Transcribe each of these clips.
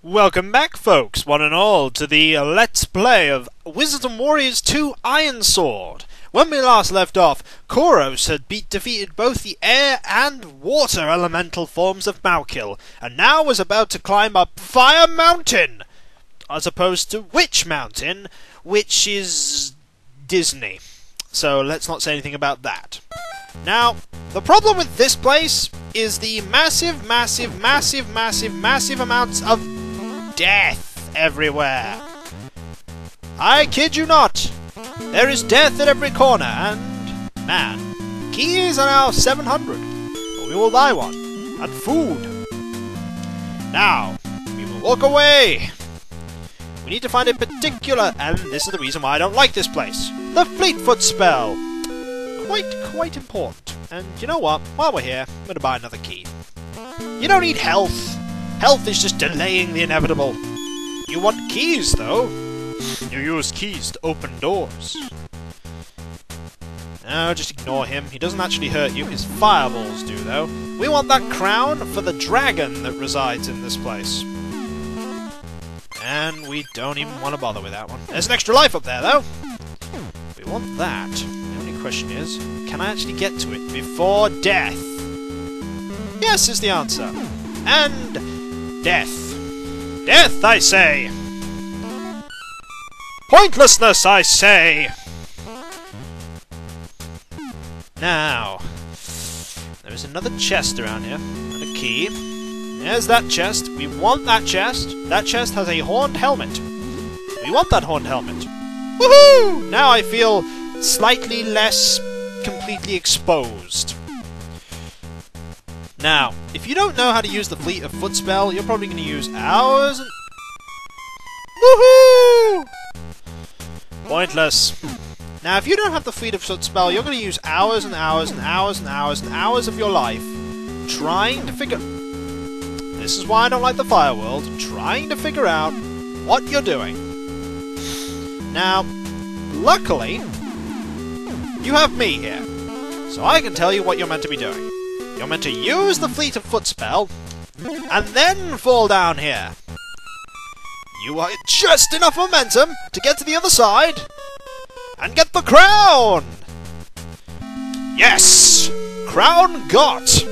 Welcome back, folks, one and all, to the Let's Play of Wizards and Warriors 2 Ironsword. When we last left off, Kuros had defeated both the air and water elemental forms of Malkil, and now was about to climb up Fire Mountain, as opposed to Witch Mountain, which is Disney. So let's not say anything about that. Now, the problem with this place is the massive amounts of death everywhere. I kid you not. There is death at every corner, and man, keys are now 700. But we will buy one. And food. Now, we will walk away. We need to find a particular, and this is the reason why I don't like this place. The Fleetfoot spell. Quite important. And you know what? While we're here, I'm going to buy another key. You don't need health. Health is just delaying the inevitable. You want keys, though. You use keys to open doors. No, just ignore him. He doesn't actually hurt you. His fireballs do, though. We want that crown for the dragon that resides in this place. And we don't even want to bother with that one. There's an extra life up there, though. We want that. The only question is, can I actually get to it before death? Yes is the answer. And death. Death, I say! Pointlessness, I say! Now, there is another chest around here, and a key. There's that chest. We want that chest. That chest has a horned helmet. We want that horned helmet. Woohoo! Now I feel slightly less completely exposed. Now, if you don't know how to use the Fleet of Foot spell, you're probably going to use hours and... Woohoo! Pointless. Now, if you don't have the Fleet of Foot spell, you're going to use hours and hours and hours and hours and hours of your life trying to figure... This is why I don't like the Fire World. Trying to figure out what you're doing. Now, luckily, you have me here, so I can tell you what you're meant to be doing. You're meant to use the Fleet of Foot spell, and then fall down here. You are just enough momentum to get to the other side, and get the crown! Yes! Crown got!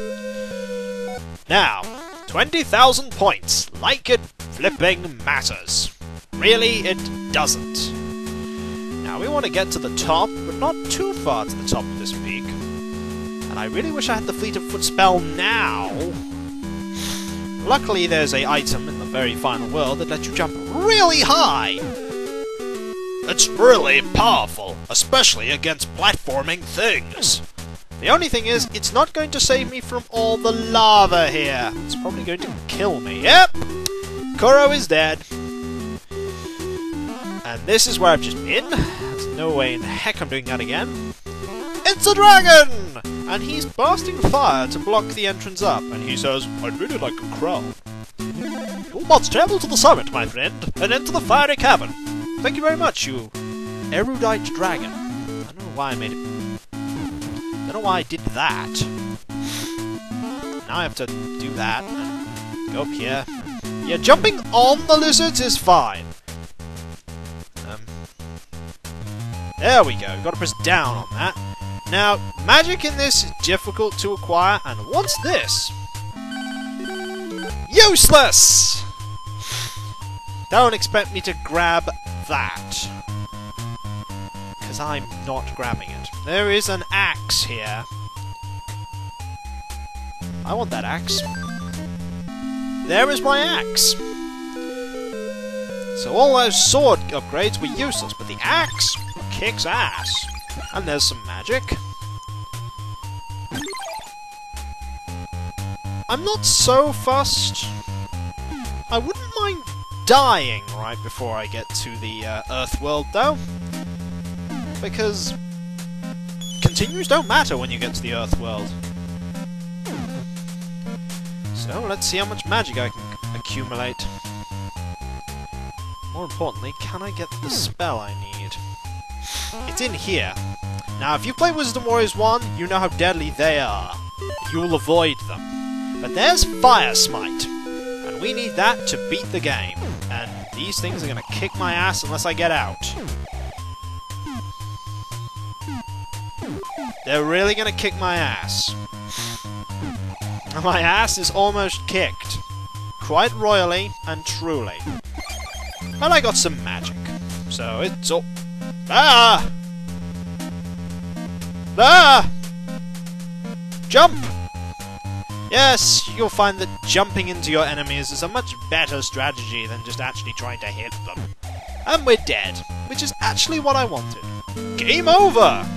Now, 20,000 points, like it flipping matters. Really, it doesn't. Now, we want to get to the top, but not too far to the top of this peak. And I really wish I had the Fleet of Foot spell now. Luckily, there's an item in the very final world that lets you jump really high. It's really powerful, especially against platforming things. The only thing is, it's not going to save me from all the lava here. It's probably going to kill me. Yep! Kuro is dead. And this is where I've just been. There's no way in heck I'm doing that again. It's a dragon! And he's blasting fire to block the entrance up. And he says, I'd really like a crown. You must travel to the summit, my friend, and enter the fiery cavern. Thank you very much, you erudite dragon. I don't know why I made it... I don't know why I did that. Now I have to do that, and go up here. Yeah, jumping on the lizards is fine. There we go, gotta press down on that. Now, magic in this is difficult to acquire, and what's this? Useless! Don't expect me to grab that. Because I'm not grabbing it. There is an axe here. I want that axe. There is my axe. So all those sword upgrades were useless, but the axe kicks ass. And there's some magic. I'm not so fussed. I wouldn't mind dying right before I get to the Earth world, though. Because continues don't matter when you get to the Earth world. So let's see how much magic I can accumulate. More importantly, can I get the spell I need? It's in here. Now, if you play Wizards and Warriors 1, you know how deadly they are. You will avoid them. But there's Fire Smite. And And we need that to beat the game. And these things are gonna kick my ass unless I get out. They're really gonna kick my ass. And my ass is almost kicked. Quite royally and truly. And I got some magic. So it's all... Ah! Ah! Jump! Yes, you'll find that jumping into your enemies is a much better strategy than just actually trying to hit them. And we're dead, which is actually what I wanted. Game over!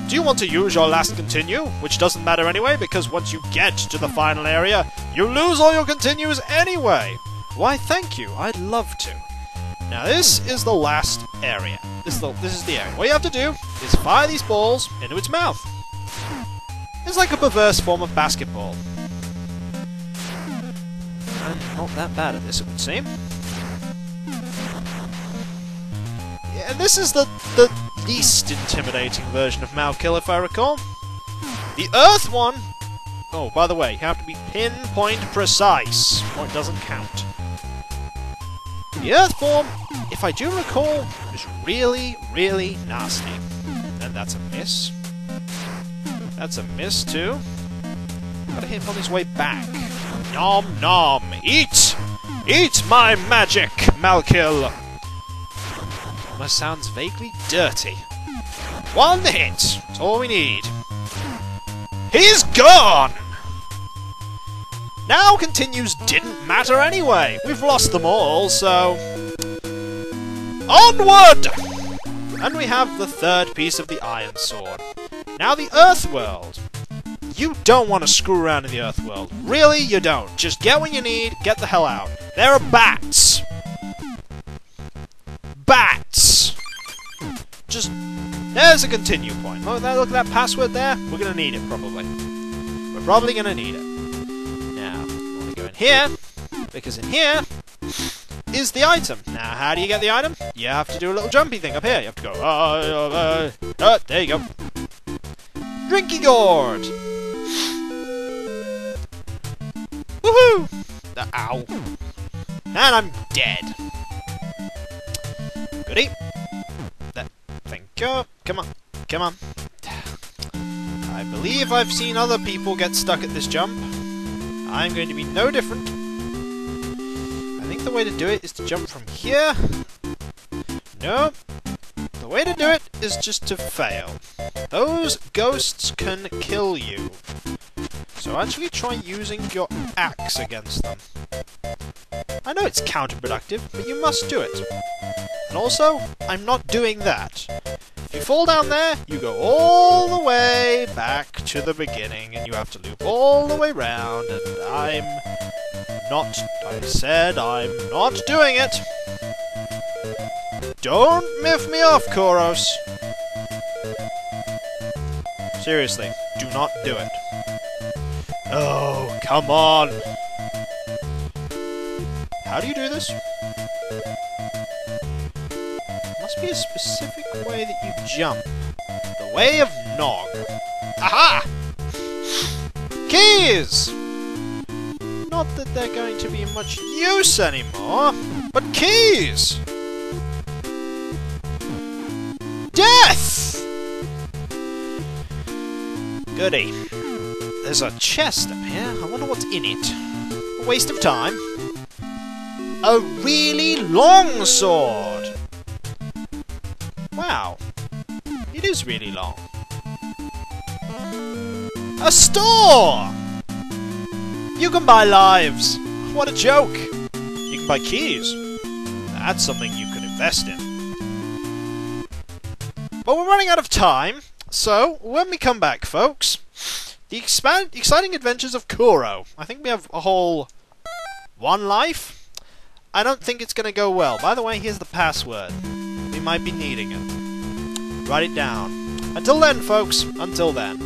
Do you want to use your last continue? Which doesn't matter anyway, because once you get to the final area, you lose all your continues anyway! Why, thank you, I'd love to. Now this is the last area. This is the area. What you have to do is fire these balls into its mouth. It's like a perverse form of basketball. I'm not that bad at this, it would seem. Yeah, this is the least intimidating version of Malkil, if I recall. The Earth one... Oh, by the way, you have to be pinpoint precise, or it doesn't count. The Earth form, if I do recall, is really, really nasty. And that's a miss. That's a miss, too. Gotta hit him on his way back. Nom nom! Eat! Eat my magic, Malkil! Almost sounds vaguely dirty. One hit! That's all we need. He's gone! Now continues didn't matter anyway. We've lost them all, so... Onward! And we have the third piece of the Ironsword. Now the Earth World. You don't want to screw around in the Earth World. Really, you don't. Just get what you need, get the hell out. There are bats. Bats! Just... There's a continue point. Look at that password there. We're going to need it, probably. We're probably going to need it. Now, I want to go in here, because in here is the item. Now, how do you get the item? You have to do a little jumpy thing up here. You have to go... there you go. Drinky gourd! Woohoo! Ow. And I'm dead. Goody. Thank you. Come on. Come on. I believe I've seen other people get stuck at this jump. I'm going to be no different. I think the way to do it is to jump from here. No. The way to do it is just to fail. Those ghosts can kill you. So actually try using your axe against them. I know it's counterproductive, but you must do it. And also, I'm not doing that. If you fall down there, you go all the way back to the beginning, and you have to loop all the way round, and I said I'm not doing it. Don't miff me off, Kuros. Seriously, do not do it. Oh, come on! How do you do this? Must be a specific way that you jump. The way of Nog. Aha! Keys! Not that they're going to be of much use anymore, but keys! Death! Goody. There's a chest up here. I wonder what's in it. A waste of time. A really long sword! Wow. It is really long. A store! You can buy lives. What a joke. You can buy keys. That's something you can invest in. But we're running out of time, so when we come back, folks, the exciting adventures of Kuros. I think we have a whole one life. I don't think it's going to go well. By the way, here's the password. We might be needing it. Write it down. Until then, folks. Until then.